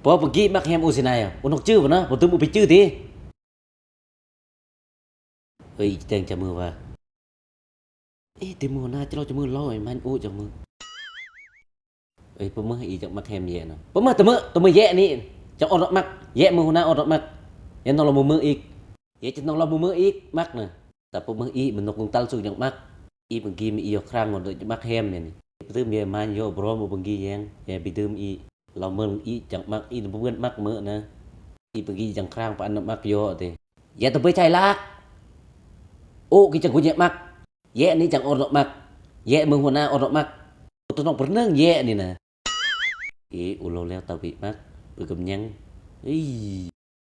Bỏ pergi mak hem u sinai à, unok chư vào nó, một tụi một bị chư thì. Ơi, tên chả mưa vào. Ê, tìm mưa na, cho mưa lo rồi, man u cho mưa. Ơi, bữa mưa ý chẳng mak hem vậy nó. Bữa mưa tụi mưa dẹ ní, chẳng ọt mak, dẹ mưa na ọt mak. Yan nó là mưa ít, dẹ chẳng nó là mưa ít mak nè. Tapi bữa mưa ít mình nọc cùng tal su chẳng mak. Ít pergi mi iyo krang rồi mak hem này. Betul mi man yo bro mau pergi yang, ya betul mi. Lo mưa ít chẳng mak ít nó buen mak mưa nè. Ít pergi chẳng krang pa anak mak yo thì. Ya tụi chai lak. Oh, kita punya mak. Ye ni chẳng orok mak. Ye menghuna orok mak. Tôi nói pernah ye ni na. Ulo leo tao bị mak. Berkenyang. Ih.